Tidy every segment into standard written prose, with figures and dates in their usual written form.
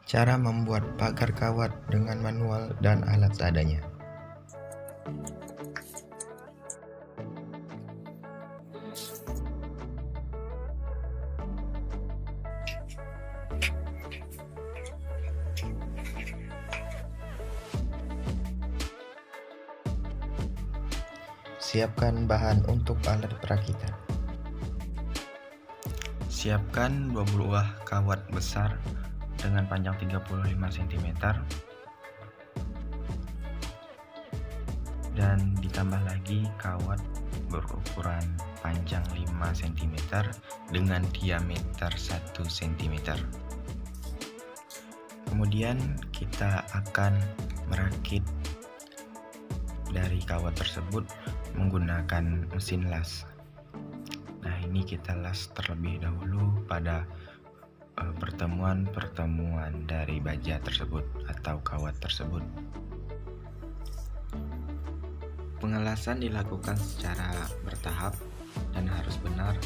Cara membuat pagar kawat dengan manual dan alat seadanya. Siapkan bahan untuk alat perakitan. Siapkan 2 buah kawat besar dengan panjang 35 cm dan ditambah lagi kawat berukuran panjang 5 cm dengan diameter 1 cm. Kemudian kita akan merakit dari kawat tersebut menggunakan mesin las. Nah, ini kita las terlebih dahulu pada pertemuan dari baja tersebut atau kawat tersebut. Pengelasan dilakukan secara bertahap dan harus benar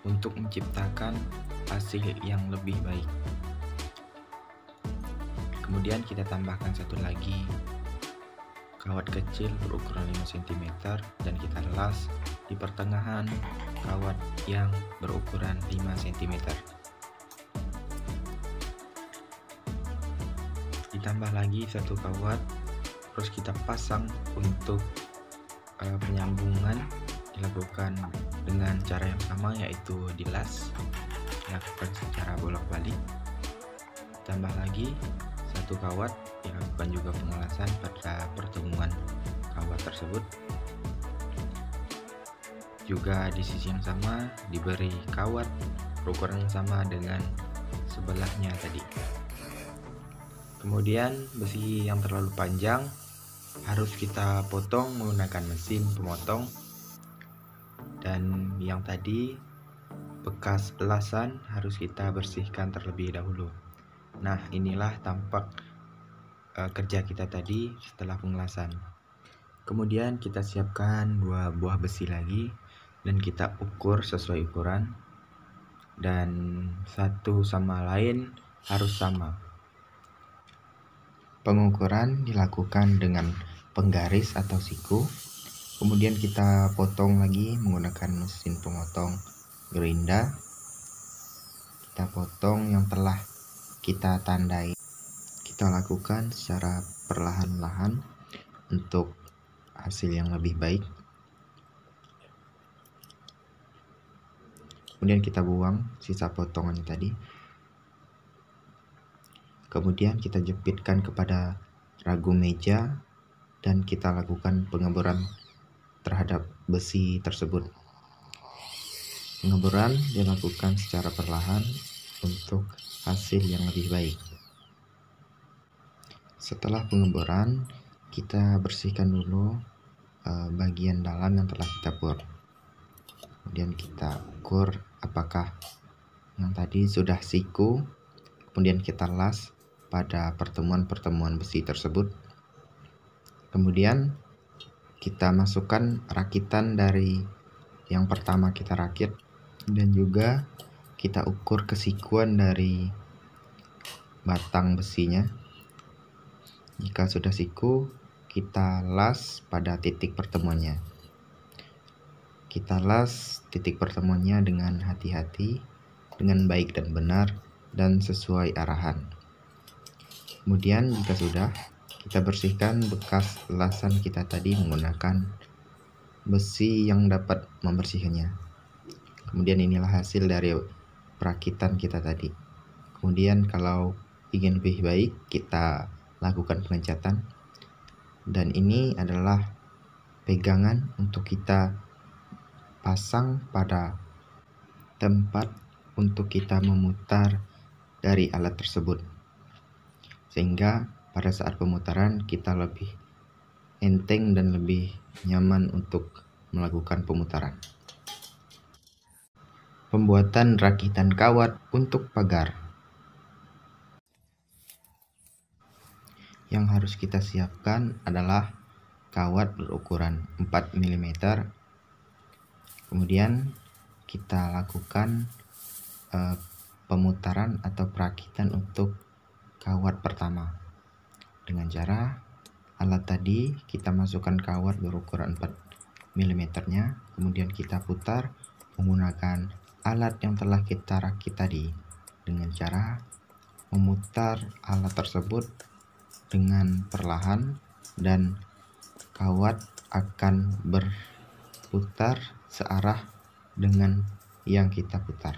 untuk menciptakan hasil yang lebih baik. Kemudian kita tambahkan satu lagi kawat kecil berukuran 5 cm dan kita las di pertengahan kawat yang berukuran 5 cm. Ditambah lagi satu kawat, terus kita pasang. Untuk penyambungan dilakukan dengan cara yang sama, yaitu dilas, dilakukan secara bolak-balik. Tambah lagi satu kawat, dilakukan juga pengelasan pada pertemuan kawat tersebut. Juga di sisi yang sama diberi kawat berukuran yang sama dengan sebelahnya tadi. Kemudian besi yang terlalu panjang harus kita potong menggunakan mesin pemotong, dan yang tadi bekas elasan harus kita bersihkan terlebih dahulu. Nah, inilah tampak kerja kita tadi setelah pengelasan. Kemudian kita siapkan 2 buah besi lagi dan kita ukur sesuai ukuran, dan satu sama lain harus sama. Pengukuran dilakukan dengan penggaris atau siku. Kemudian kita potong lagi menggunakan mesin pemotong gerinda. Kita potong yang telah kita tandai. Kita lakukan secara perlahan-lahan untuk hasil yang lebih baik. Kemudian kita buang sisa potongan tadi. Kemudian kita jepitkan kepada ragu meja dan kita lakukan pengeboran terhadap besi tersebut. Pengeboran dilakukan secara perlahan untuk hasil yang lebih baik. Setelah pengeboran, kita bersihkan dulu bagian dalam yang telah kita bor. Kemudian kita ukur apakah yang tadi sudah siku. Kemudian kita las pada pertemuan-pertemuan besi tersebut. Kemudian kita masukkan rakitan dari yang pertama kita rakit, dan juga kita ukur kesikuan dari batang besinya. Jika sudah siku, kita las pada titik pertemuannya. Kita las titik pertemuannya dengan hati-hati, dengan baik dan benar, dan sesuai arahan. Kemudian jika sudah, kita bersihkan bekas elasan kita tadi menggunakan besi yang dapat membersihkannya. Kemudian inilah hasil dari perakitan kita tadi. Kemudian kalau ingin lebih baik, kita lakukan pengecatan. Dan ini adalah pegangan untuk kita pasang pada tempat untuk kita memutar dari alat tersebut, sehingga pada saat pemutaran kita lebih enteng dan lebih nyaman untuk melakukan pemutaran. Pembuatan rakitan kawat untuk pagar. Yang harus kita siapkan adalah kawat berukuran 4 mm. Kemudian kita lakukan pemutaran atau perakitan untuk kawat pertama. Dengan cara alat tadi kita masukkan kawat berukuran 4 mm nya, kemudian kita putar menggunakan alat yang telah kita rakit tadi. Dengan cara memutar alat tersebut dengan perlahan dan kawat akan berputar searah dengan yang kita putar.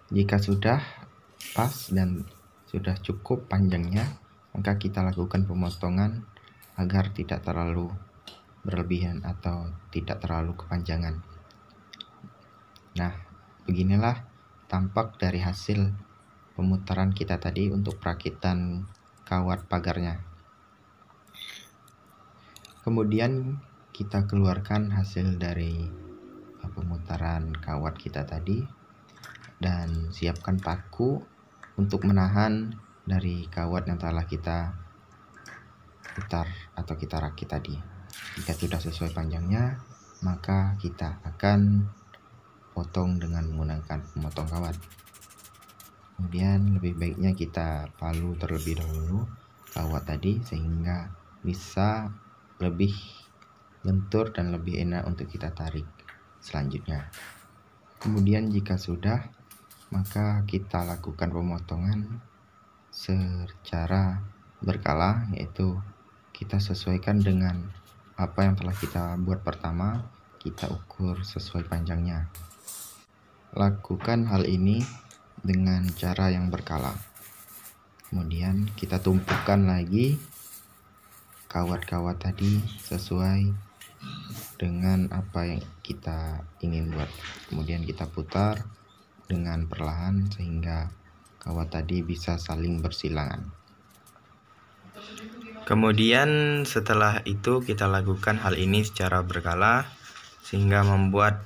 Jika sudah pas dan sudah cukup panjangnya, maka kita lakukan pemotongan agar tidak terlalu berlebihan atau tidak terlalu kepanjangan. Nah, beginilah tampak dari hasil pemutaran kita tadi untuk perakitan kawat pagarnya. Kemudian kita keluarkan hasil dari pemutaran kawat kita tadi dan siapkan paku untuk menahan dari kawat yang telah kita putar atau kita rakit tadi. Jika sudah sesuai panjangnya, maka kita akan potong dengan menggunakan pemotong kawat. Kemudian lebih baiknya kita palu terlebih dahulu kawat tadi sehingga bisa lebih lentur dan lebih enak untuk kita tarik selanjutnya. Kemudian jika sudah, maka kita lakukan pemotongan secara berkala, yaitu kita sesuaikan dengan apa yang telah kita buat pertama, kita ukur sesuai panjangnya. Lakukan hal ini dengan cara yang berkala. Kemudian kita tumpukan lagi kawat-kawat tadi sesuai dengan apa yang kita ingin buat. Kemudian kita putar dengan perlahan sehingga kawat tadi bisa saling bersilangan. Kemudian setelah itu kita lakukan hal ini secara berkala sehingga membuat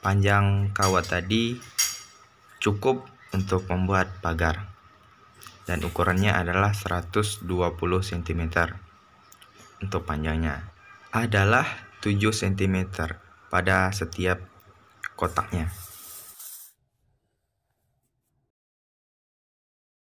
panjang kawat tadi cukup untuk membuat pagar, dan ukurannya adalah 120 cm. Untuk panjangnya adalah 7 cm pada setiap kotaknya.